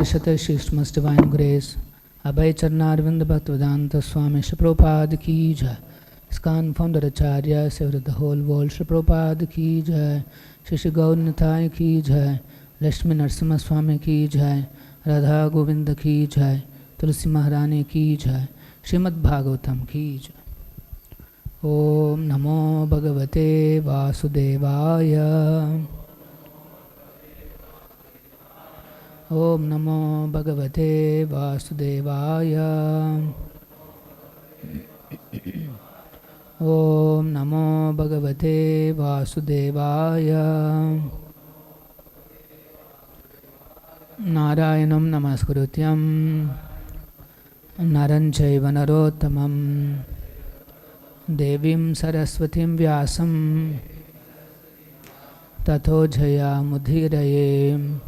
Shata Shishmas Divine Grace, Abhay Charnarvind Bhaktivedanta Swamy Śrī Prabhupada Ki Jai, ISKCON Founder Acharya, Savior of the whole world, Śrī Prabhupada Ki Jai, Shri Gaura Nitai Ki Jai, Lakshmi Narasimha Swamy Ki Jai, Radha Govinda Ki Jai, Tulsi Maharani Ki Jai, Srimad Bhagavatam Ki Jai. Om Namo Bhagavate Vasudevaya. Om Namo Bhagavate Vasudevaya. Om Namo Bhagavate Vasudevaya. Narayanam Namaskrutyam Naran Chaiva Narottamam Devim Saraswatim Vyāsam Tato Jaya Mudhiraye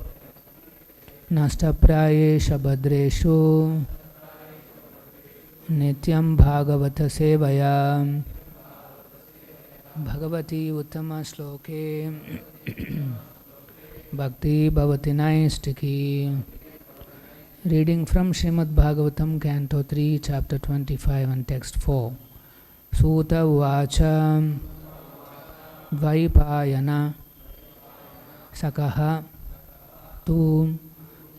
Nashtaprayesha Bhadreshu Nityam Bhagavata Sevaya Bhagavati Uttama Shloke Bhakti Bhavati Naistiki. Reading from Srimad Bhagavatam, Canto 3, Chapter 25 and Text 4. Sūta Uvacha Dvaipayana Sakaha Tu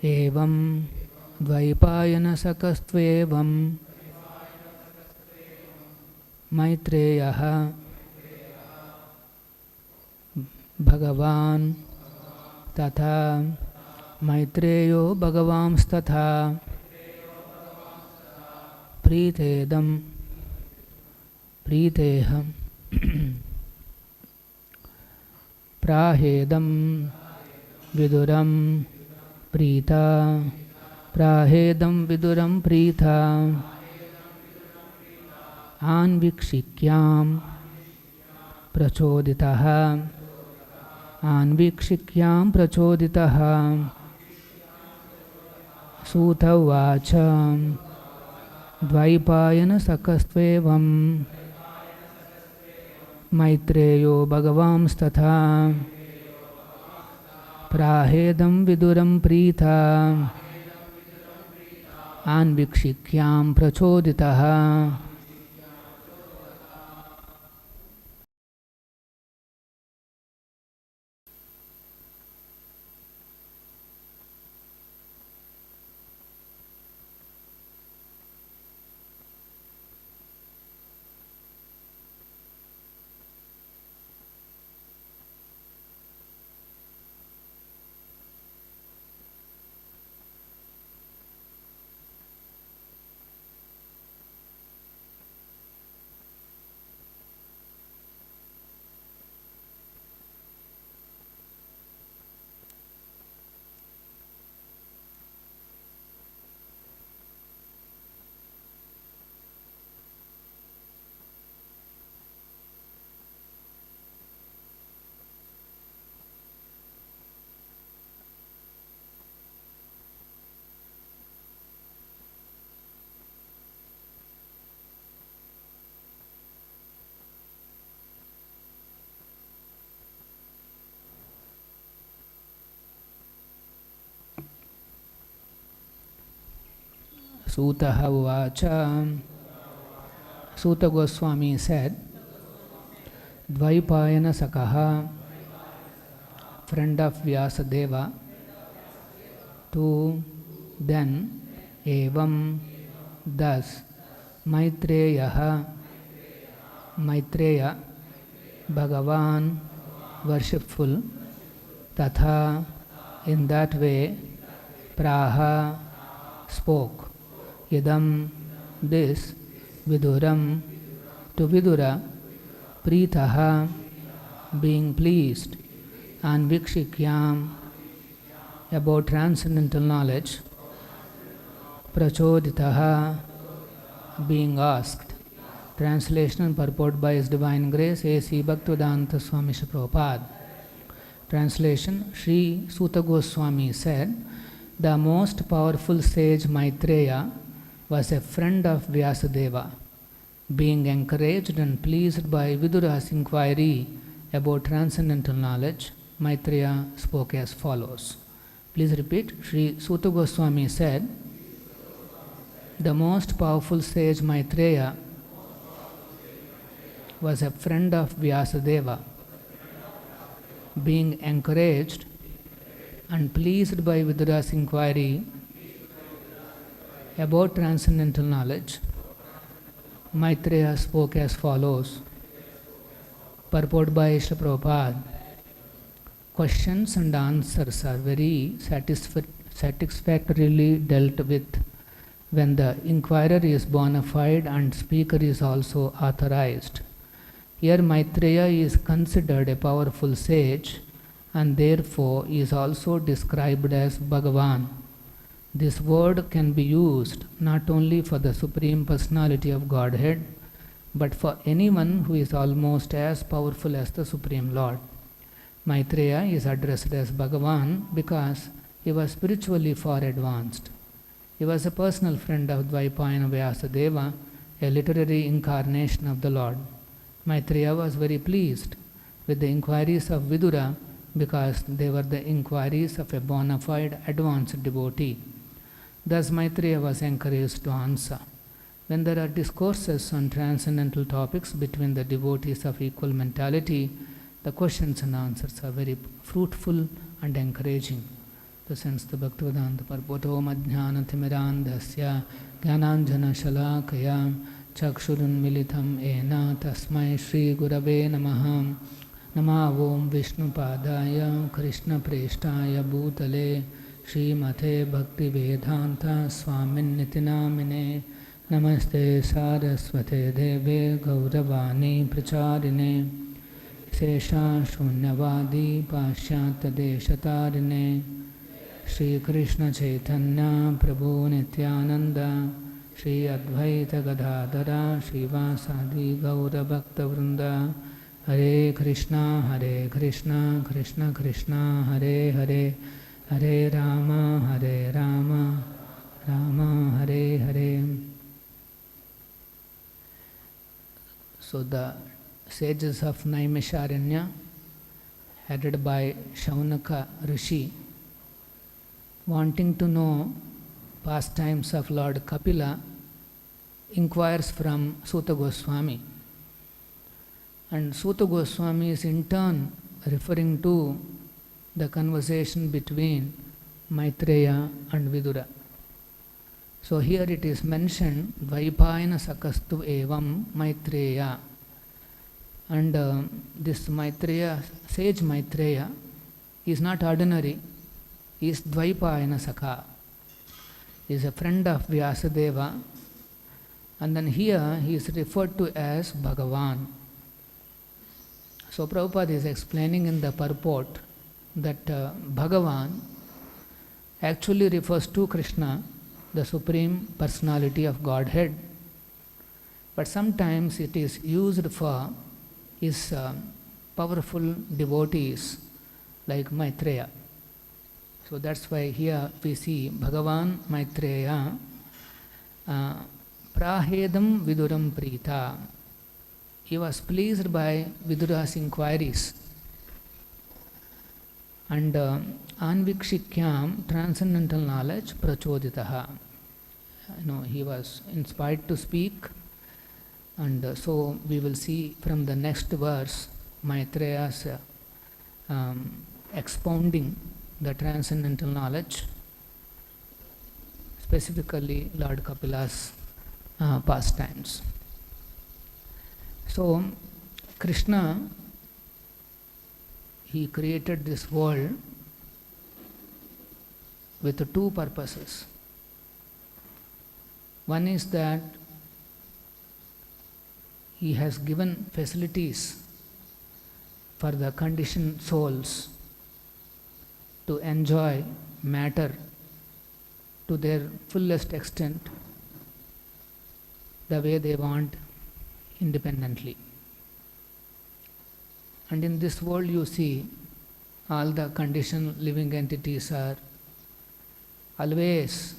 Evam Dvaipayana Sakastvevam Maitreya Bhagavan Tatha Maitreyo Bhagavamstatha Pritedam Priteham Prahedam Viduram Prita Prahedam Viduram Prita Anvikshikyam Prachoditaha Anvikshikyam Prachoditaha Sūta Uvacha Dvaipayana Sakastvevam Maitreyo Bhagavamstatha Prahedam Viduram Prita Anvikshikyam Prachoditaha. Sūta Uvacha. Sūta Gosvāmī said, Dvaipayana Sakaha, friend of Vyāsadeva, to then, Evam, thus, Maitreya, Maitreya, Bhagavan, worshipful, Tatha, in that way, Praha, spoke. Idam, this, Viduram, to Vidura, Pritaha, being pleased, and Vikshikyam, about transcendental knowledge, Prachoditaha, being asked. Translation and purport by His Divine Grace, A.C. Bhaktivedanta Swamy Śrī Prabhupada. Translation: Śrī Sūta Gosvāmī said, the most powerful sage Maitreya was a friend of Vyāsadeva. Being encouraged and pleased by Vidura's inquiry about transcendental knowledge, Maitreya spoke as follows. Please repeat. Śrī Sūta Gosvāmī said, the most powerful sage Maitreya was a friend of Vyāsadeva. Being encouraged and pleased by Vidura's inquiry about transcendental knowledge, Maitreya spoke as follows. Purport by Srila Prabhupada. Questions and answers are very satisfactorily dealt with when the inquirer is bona fide and speaker is also authorized. Here Maitreya is considered a powerful sage and therefore is also described as Bhagavan. This word can be used not only for the Supreme Personality of Godhead, but for anyone who is almost as powerful as the Supreme Lord. Maitreya is addressed as Bhagavan because he was spiritually far advanced. He was a personal friend of Dvaipayana Vyāsadeva, a literary incarnation of the Lord. Maitreya was very pleased with the inquiries of Vidura because they were the inquiries of a bona fide advanced devotee. Thus Maitreya was encouraged to answer. When there are discourses on transcendental topics between the devotees of equal mentality, the questions and answers are very fruitful and encouraging. The sense the Bhaktivedanta Purporto Madhyanathimirandhasya Jnananjana Shalakaya Chakshurun Militam Ena Tasmai Shri Gurave Namaha Nama Om Vishnu Padaya Krishna Preshtaya Bhutale Srimate Bhakti Vedanta Swamin Nitinamine Namaste Saraswate Deve Gauravani Pracharine Sesha Shunyavadi Pashyata Deshatarine Shri Krishna Chaitanya Prabhu Nityananda Shri Advaita Gadadhara Shri Vyāsadeva Gaura Bhakta Vrinda Hare Krishna Krishna Krishna Hare Hare Hare Rama Rama Hare Hare. So the sages of Naimisharanya, headed by Shaunaka Rishi, wanting to know pastimes of Lord Kapila, inquires from Sūta Gosvāmī. And Sūta Gosvāmī is in turn referring to the conversation between Maitreya and Vidura. So here it is mentioned, Dvaipayana Sakastu Evam Maitreya. And this Maitreya, sage Maitreya, is not ordinary, he is Dvaipayana Saka. He is a friend of Vyāsadeva, and then here he is referred to as Bhagavan. So Prabhupada is explaining in the purport that Bhagavan actually refers to Krishna, the Supreme Personality of Godhead. But sometimes it is used for his powerful devotees like Maitreya. So that's why here we see Bhagavan Maitreya Prahedam Viduram Prita. He was pleased by Vidura's inquiries. And Anvikshikyam, transcendental knowledge, Prachoditaha. He was inspired to speak. And so we will see from the next verse Maitreya's expounding the transcendental knowledge, specifically Lord Kapila's pastimes. So Krishna, he created this world with two purposes. One is that he has given facilities for the conditioned souls to enjoy matter to their fullest extent, the way they want, independently. And in this world you see all the conditioned living entities are always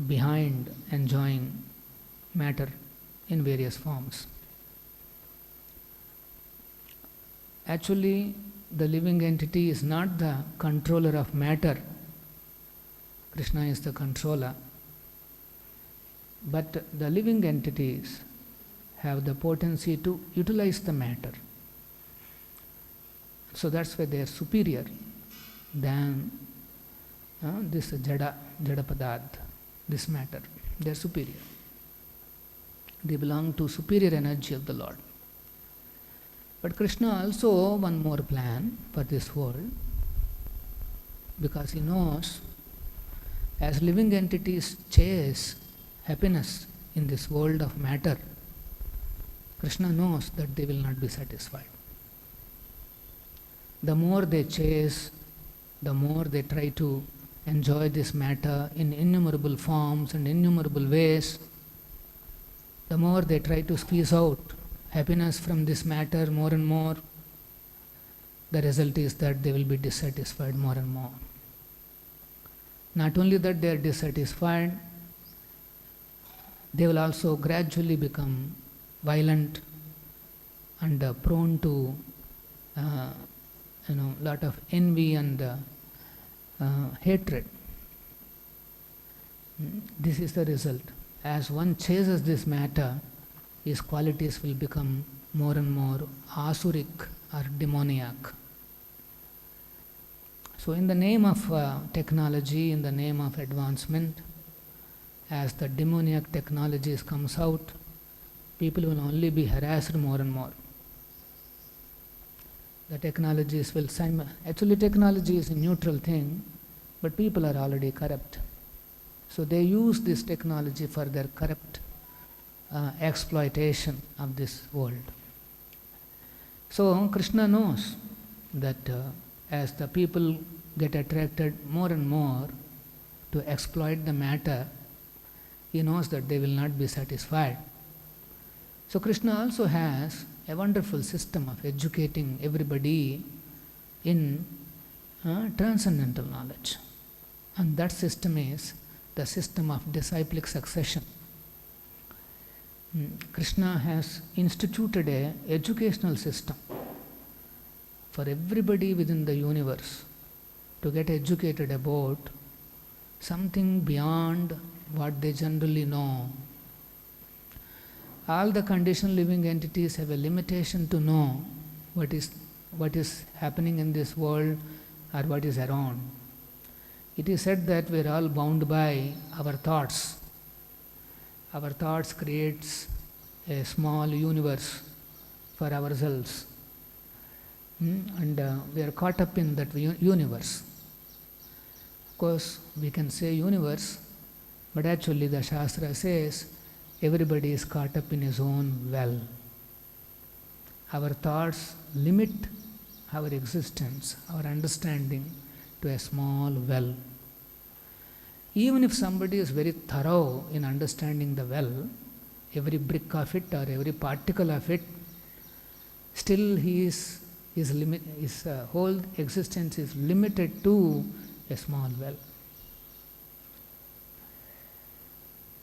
behind enjoying matter in various forms. Actually, the living entity is not the controller of matter. Krishna is the controller. But the living entities have the potency to utilize the matter. So that's why they are superior than this jada padartha, this matter. They are superior. They belong to superior energy of the Lord. But Krishna also one more plan for this world, because he knows as living entities chase happiness in this world of matter, Krishna knows that they will not be satisfied. The more they chase, the more they try to enjoy this matter in innumerable forms and innumerable ways, the more they try to squeeze out happiness from this matter more and more, the result is that they will be dissatisfied more and more. Not only that they are dissatisfied, they will also gradually become violent and prone to lot of envy and hatred. This is the result. As one chases this matter, his qualities will become more and more asuric or demoniac. So in the name of technology, in the name of advancement, as the demoniac technologies comes out, people will only be harassed more and more. The technologies will actually technology is a neutral thing, but people are already corrupt. So they use this technology for their corrupt exploitation of this world. So Krishna knows that as the people get attracted more and more to exploit the matter, he knows that they will not be satisfied. So Krishna also has a wonderful system of educating everybody in transcendental knowledge. And that system is the system of disciplic succession. Krishna has instituted a educational system for everybody within the universe to get educated about something beyond what they generally know. All the conditioned living entities have a limitation to know what is happening in this world or what is around. It is said that we are all bound by our thoughts. Our thoughts creates a small universe for ourselves, and we are caught up in that universe. Of course, we can say universe, but actually the Shastra says everybody is caught up in his own well. Our thoughts limit our existence, our understanding to a small well. Even if somebody is very thorough in understanding the well, every brick of it or every particle of it, still his whole existence is limited to a small well.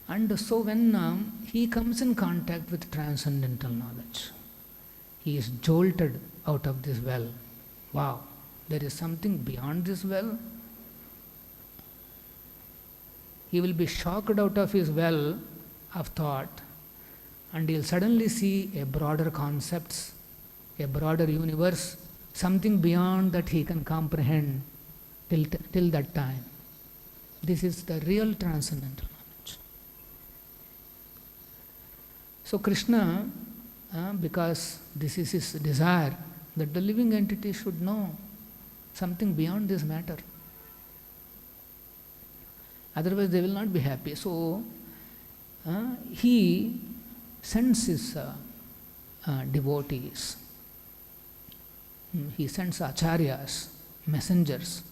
And so when he comes in contact with transcendental knowledge, he is jolted out of this well. Wow, there is something beyond this well. He will be shocked out of his well of thought, and he will suddenly see a broader concepts, a broader universe, something beyond that he can comprehend till that time. This is the real transcendental knowledge. So Krishna, because this is his desire, that the living entity should know something beyond this matter. Otherwise they will not be happy. So he sends his devotees, he sends acharyas, messengers,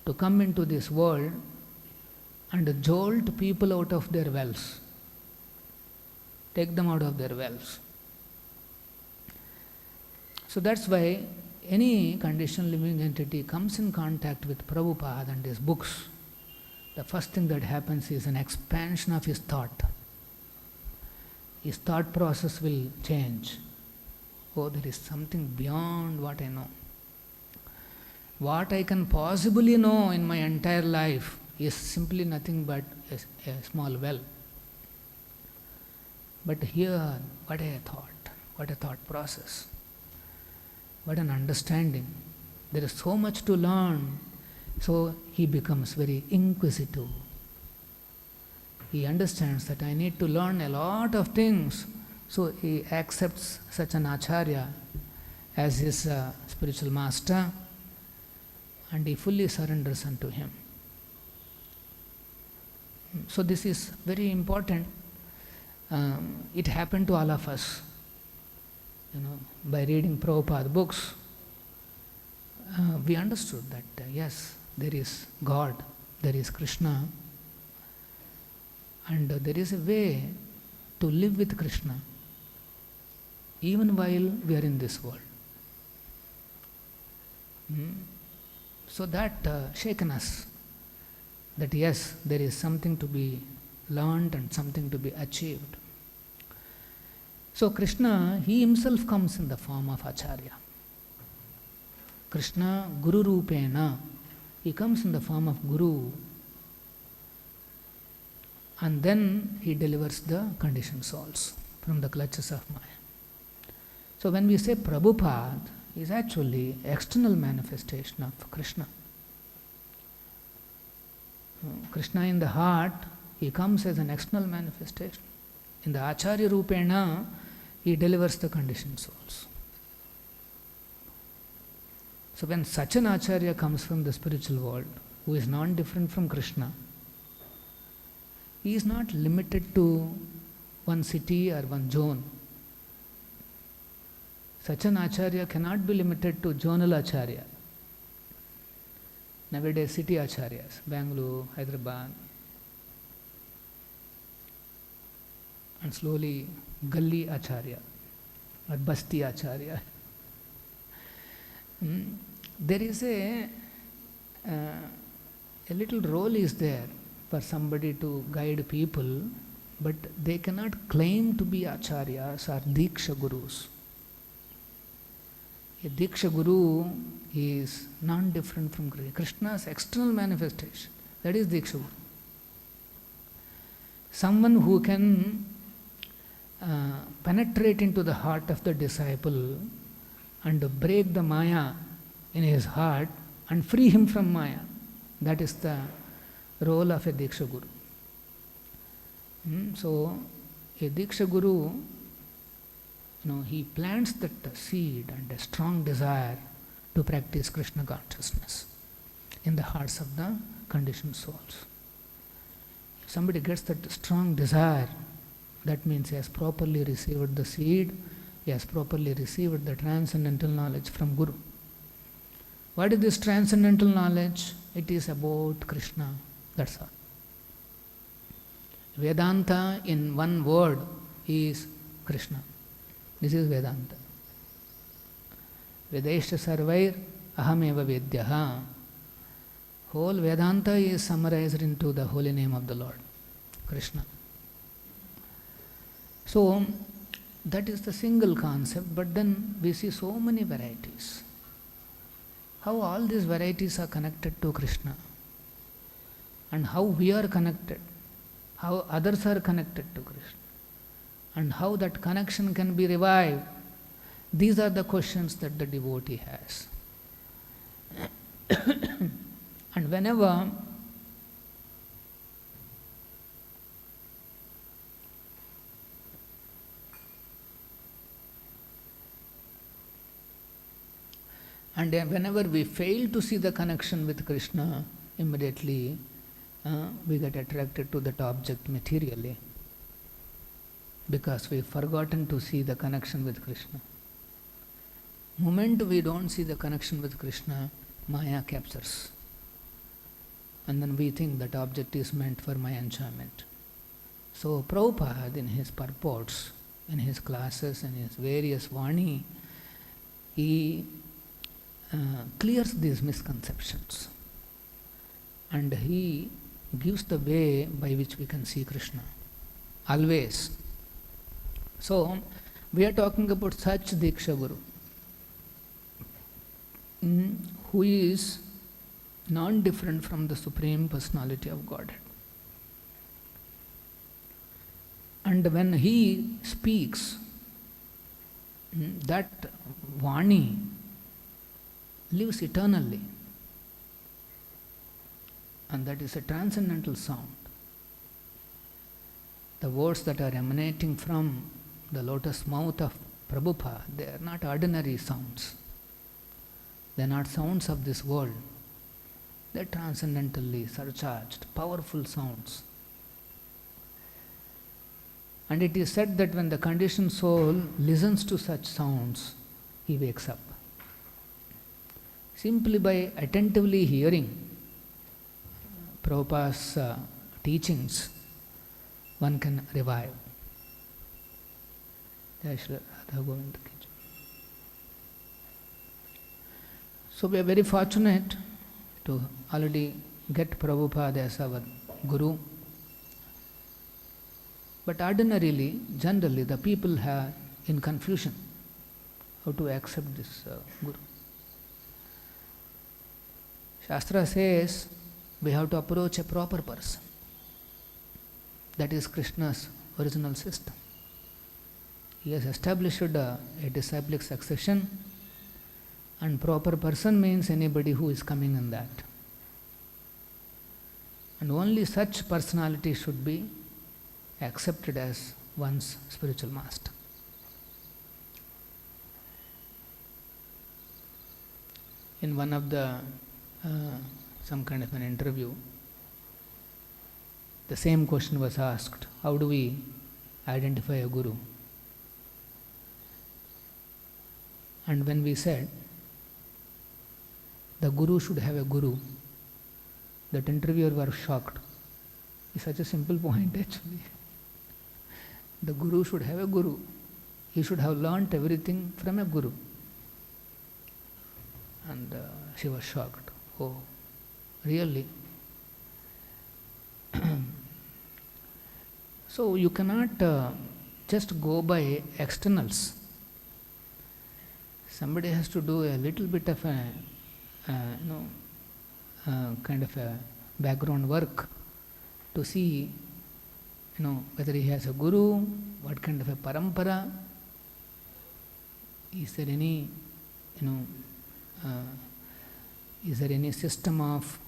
to come into this world and jolt people out of their wells, take them out of their wells. So that's why any conditioned living entity comes in contact with Prabhupada and his books, the first thing that happens is an expansion of his thought. His thought process will change. Oh, there is something beyond what I know. what I can possibly know in my entire life is simply nothing but a small well. But here, what a thought process, what an understanding. There is so much to learn. So he becomes very inquisitive. He understands that I need to learn a lot of things. So he accepts such an acharya as his spiritual master, and he fully surrenders unto him. So this is very important. It happened to all of us. By reading Prabhupada books, we understood that yes, there is God, there is Krishna, and there is a way to live with Krishna even while we are in this world. So that shaken us, that yes, there is something to be learned and something to be achieved. So Krishna, he himself comes in the form of Acharya. Krishna Guru Rupena, he comes in the form of Guru, and then he delivers the conditioned souls from the clutches of Maya. So when we say Prabhupada, is actually external manifestation of Krishna. Krishna in the heart, he comes as an external manifestation. In the Acharya Rupena, he delivers the conditioned souls. So when such an Acharya comes from the spiritual world, who is non-different from Krishna, he is not limited to one city or one zone. Such an Acharya cannot be limited to zonal Acharya. Nowadays, city Acharyas, Bangalore, Hyderabad, and slowly Gully Acharya or Basti Acharya. There is a little role is there for somebody to guide people, but they cannot claim to be Acharyas or Diksha Gurus. A Diksha Guru is non-different from Krishna's external manifestation. That is Diksha Guru. Someone who can penetrate into the heart of the disciple and break the Maya in his heart and free him from Maya. That is the role of a Diksha Guru. So, a Diksha Guru, he plants that seed and a strong desire to practice Krishna consciousness in the hearts of the conditioned souls. If somebody gets that strong desire, that means he has properly received the seed, he has properly received the transcendental knowledge from Guru. What is this transcendental knowledge? It is about Krishna, that's all. Vedanta in one word is Krishna. This is Vedanta. Vedeshta sarvair ahameva vedyaha. Whole Vedanta is summarized into the holy name of the Lord, Krishna. So, that is the single concept, but then we see so many varieties. How all these varieties are connected to Krishna, and how we are connected, how others are connected to Krishna, and how that connection can be revived. These are the questions that the devotee has. And whenever we fail to see the connection with Krishna, immediately we get attracted to that object materially, because we've forgotten to see the connection with Krishna. Moment we don't see the connection with Krishna, Maya captures. And then we think that object is meant for my enjoyment. So Prabhupada, in his purports, in his classes, in his various Vani, he clears these misconceptions. And he gives the way by which we can see Krishna. Always. So, we are talking about such Diksha Guru, who is non-different from the Supreme Personality of Godhead. And when he speaks, that Vani lives eternally. And that is a transcendental sound. The words that are emanating from the lotus mouth of Prabhupada, they are not ordinary sounds. They are not sounds of this world. They are transcendentally surcharged, powerful sounds. And it is said that when the conditioned soul listens to such sounds, he wakes up. Simply by attentively hearing Prabhupada's teachings, one can revive. So we are very fortunate to already get Prabhupada as our Guru. But ordinarily, generally, the people are in confusion how to accept this Guru. Shastra says we have to approach a proper person. That is Krishna's original system. He has established a disciplic succession, and proper person means anybody who is coming in that. And only such personality should be accepted as one's spiritual master. In one of the some kind of an interview, the same question was asked: how do we identify a guru? And when we said the guru should have a guru, that interviewer was shocked. It's such a simple point actually. The guru should have a guru. He should have learnt everything from a guru. And she was shocked. Oh, really? So you cannot just go by externals. Somebody has to do a little bit of a kind of a background work to see whether he has a guru, what kind of a parampara, is there any is there any system of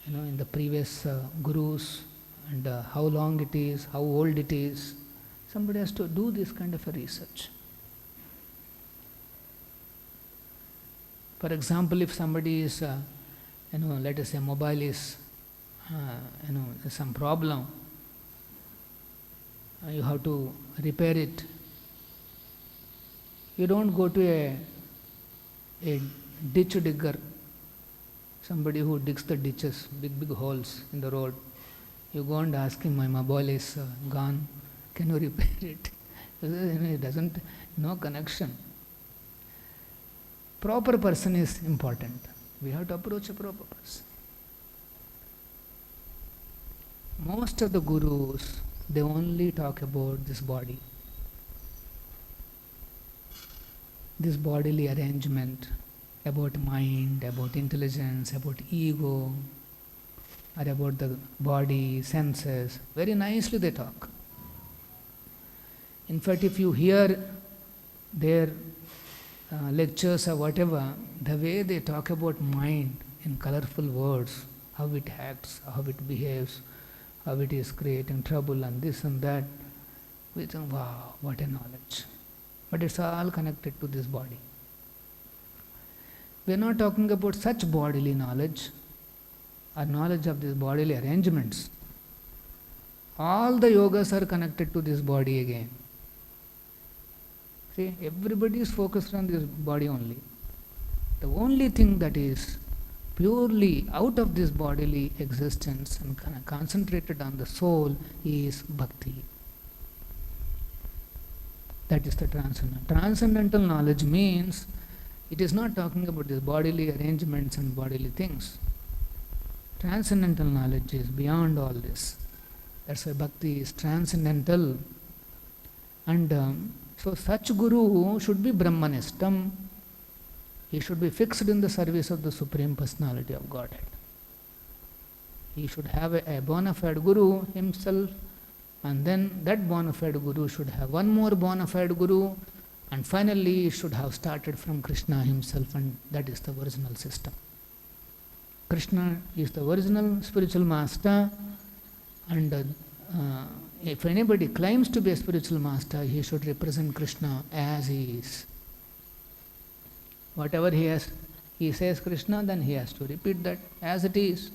in the previous gurus, and how long it is, how old it is. Somebody has to do this kind of a research. For example, if somebody is let us say mobile is some problem, you have to repair it. You don't go to a ditch digger, somebody who digs the ditches, big holes in the road. You go and ask him, my mobile is gone, can you repair it? It doesn't, no connection. Proper person is important. We have to approach a proper person. Most of the gurus, they only talk about this body, this bodily arrangement, about mind, about intelligence, about ego, or about the body, senses. Very nicely they talk. In fact, if you hear their lectures or whatever, the way they talk about mind in colorful words, how it acts, how it behaves, how it is creating trouble and this and that, we think, wow, what a knowledge. But it's all connected to this body. We are not talking about such bodily knowledge or knowledge of these bodily arrangements. All the yogas are connected to this body again. See, everybody is focused on this body only. The only thing that is purely out of this bodily existence and concentrated on the soul is bhakti. That is the transcendental. Transcendental knowledge means it is not talking about these bodily arrangements and bodily things. Transcendental knowledge is beyond all this. That's why bhakti is transcendental. And so such guru should be brahmanistam. He should be fixed in the service of the Supreme Personality of Godhead. He should have a bona fide Guru himself, and then that bona fide Guru should have one more bona fide Guru, and finally it should have started from Krishna himself, and that is the original system. Krishna is the original spiritual master, and if anybody claims to be a spiritual master, he should represent Krishna as he is. Whatever he says Krishna, then he has to repeat that as it is.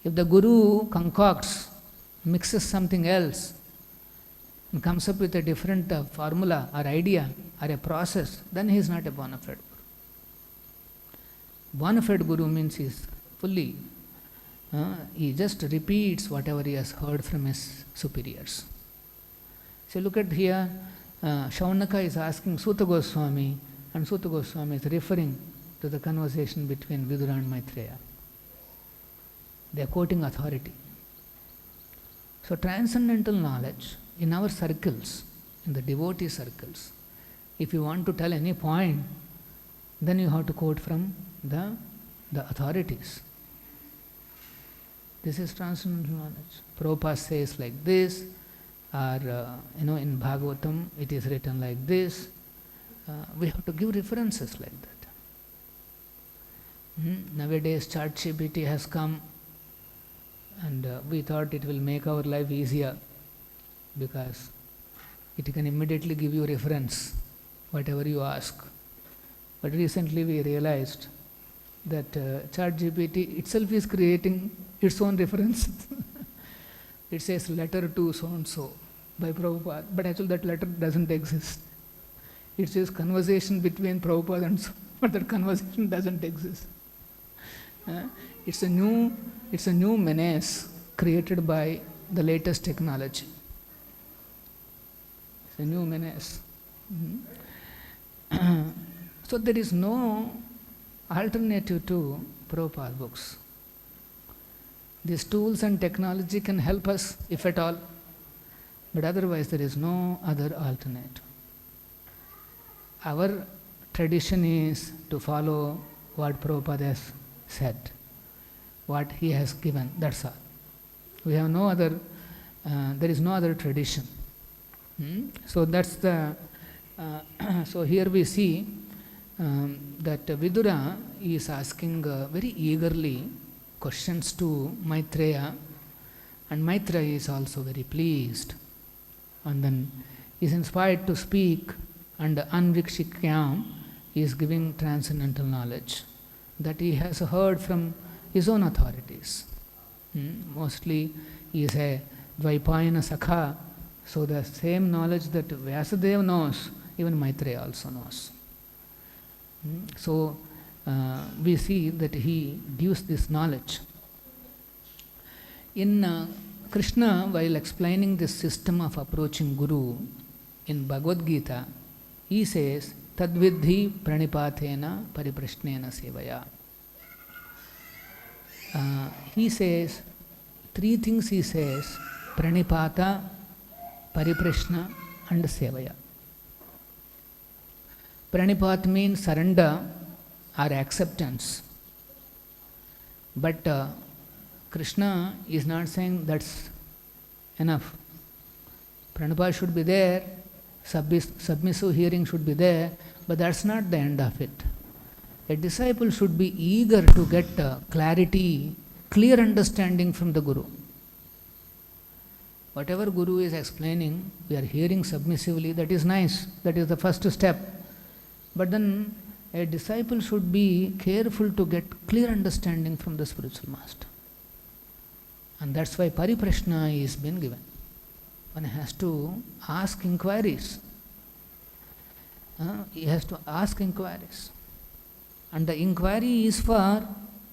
If the Guru concocts, mixes something else, and comes up with a different formula or idea or a process, then he is not a bona fide Guru. Bona fide Guru means he is fully, he just repeats whatever he has heard from his superiors. So look at here, Shaunaka is asking Sūta Gosvāmī, and Sūta Gosvāmī is referring to the conversation between Vidura and Maitreya. They are quoting authority. So transcendental knowledge in our circles, in the devotee circles, if you want to tell any point, then you have to quote from the authorities. This is transcendental knowledge. Prabhupada says like this, or in Bhagavatam it is written like this. We have to give references like that. Nowadays ChatGPT has come, and we thought it will make our life easier because it can immediately give you reference, whatever you ask. But recently we realized that ChatGPT itself is creating its own reference. It says letter to so-and-so by Prabhupada, but actually that letter doesn't exist. It says conversation between Prabhupada and so, but that conversation doesn't exist. It's a new menace created by the latest technology. It's a new menace. So there is no alternative to Prabhupada books. These tools and technology can help us, if at all, but otherwise there is no other alternative. Our tradition is to follow what Prabhupada has said, what he has given, that's all. We have no other, there is no other tradition. So that's the, so here we see that Vidura is asking very eagerly questions to Maitreya, and Maitreya is also very pleased, and then is inspired to speak, and Anvikshikyam is giving transcendental knowledge that he has heard from his own authorities. Mostly he is a Dvaipayana Sakha, so the same knowledge that Vyāsadeva knows, even Maitreya also knows. So we see that he gives this knowledge. In Krishna, while explaining this system of approaching Guru in Bhagavad Gita, he says, Tadvidhi pranipathena pariprashnena sevaya. He says, three things he says, pranipata, pariprashna and sevaya. Pranipat means surrender or acceptance. But Krishna is not saying that's enough. Pranipat should be there, submissive hearing should be there, but that's not the end of it. A disciple should be eager to get clarity, clear understanding from the Guru. Whatever Guru is explaining, we are hearing submissively, that is nice, that is the first step. But then a disciple should be careful to get clear understanding from the spiritual master. And that's why pariprashna is being given. One has to ask inquiries. He has to ask inquiries. And the inquiry is for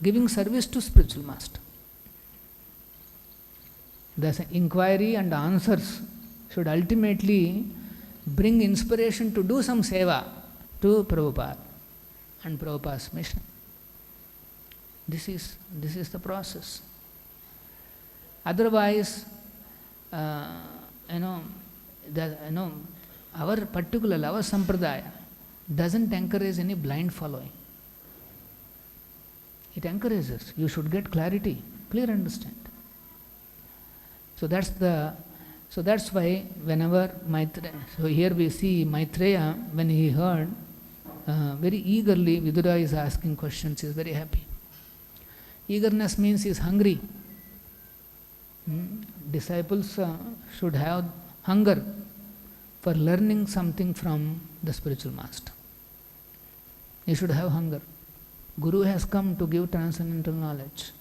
giving service to spiritual master. The inquiry and answers should ultimately bring inspiration to do some seva to Prabhupada and Prabhupada's mission. This is the process. Otherwise, our particular, our sampradaya, doesn't encourage any blind following. It encourages, you should get clarity, clear understand. So that's why whenever Maitreya, so here we see Maitreya, when he heard, very eagerly Vidura is asking questions, he is very happy. Eagerness means he is hungry. Disciples should have hunger for learning something from the spiritual master. He should have hunger. Guru has come to give transcendental knowledge.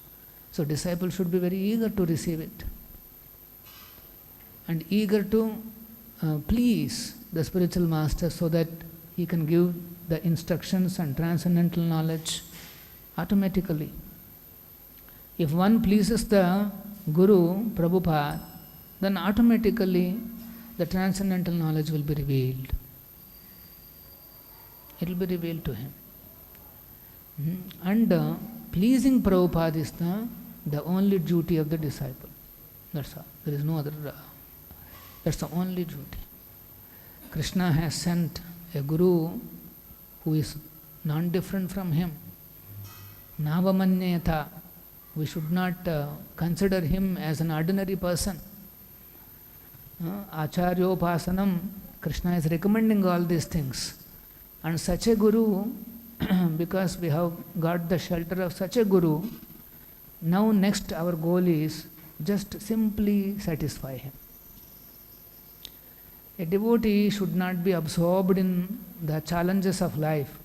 So disciples should be very eager to receive it. And eager to please the spiritual master so that he can give the instructions and transcendental knowledge automatically. If one pleases the Guru, Prabhupada, then automatically the transcendental knowledge will be revealed. It will be revealed to him. And pleasing Prabhupada is the only duty of the disciple. That's all. There is no other. That's the only duty. Krishna has sent a Guru who is non-different from him. Navamanyeta. We should not consider him as an ordinary person. Acharyopasanam, Krishna is recommending all these things. And such a Guru, because we have got the shelter of such a Guru, now next our goal is just simply satisfy him. A devotee should not be absorbed in the challenges of life,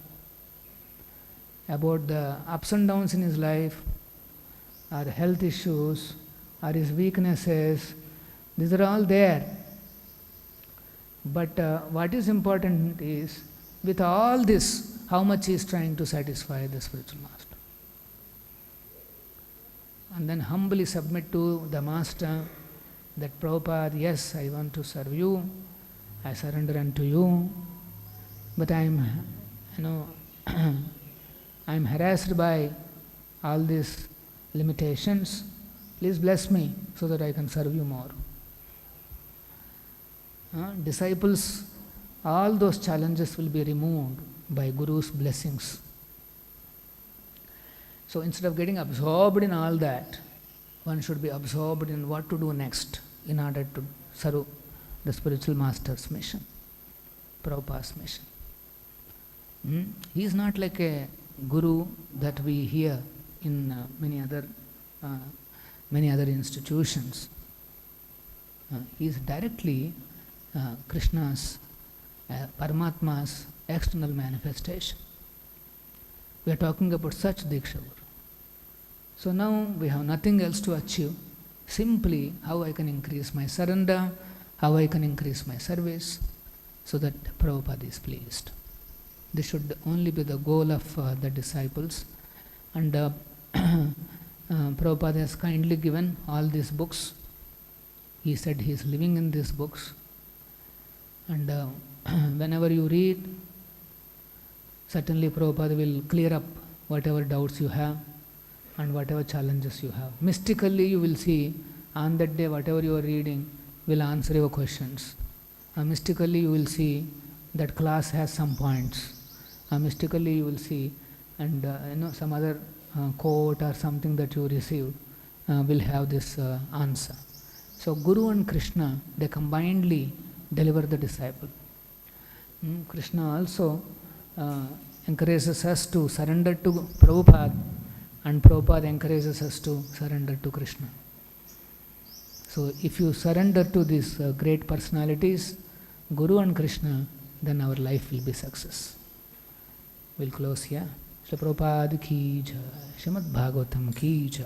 about the ups and downs in his life, or health issues, or his weaknesses. These are all there. But what is important is, with all this, how much he is trying to satisfy the spiritual master. And then humbly submit to the master that Prabhupada, yes, I want to serve you, I surrender unto you, but I am harassed by all these limitations. Please bless me so that I can serve you more. Disciples, all those challenges will be removed by Guru's blessings. So instead of getting absorbed in all that, one should be absorbed in what to do next in order to serve the spiritual master's mission, Prabhupada's mission. He is not like a Guru that we hear in many other institutions. He is directly Krishna's, Paramatma's external manifestation. We are talking about such Diksha Guru. So now we have nothing else to achieve, simply how I can increase my surrender, how I can increase my service, so that Prabhupada is pleased. This should only be the goal of the disciples. And Prabhupada has kindly given all these books. He said he is living in these books. And whenever you read, certainly Prabhupada will clear up whatever doubts you have and whatever challenges you have. Mystically you will see, on that day whatever you are reading will answer your questions. Mystically you will see that class has some points. Mystically you will see, and some other quote or something that you received will have this answer. So Guru and Krishna, they combinedly deliver the disciple. Krishna also encourages us to surrender to Prabhupada, and Prabhupada encourages us to surrender to Krishna. So if you surrender to these great personalities, Guru and Krishna, then our life will be success. We'll close here. Shri Prabhupada ki jai, Srimad Bhagavatam ki jai.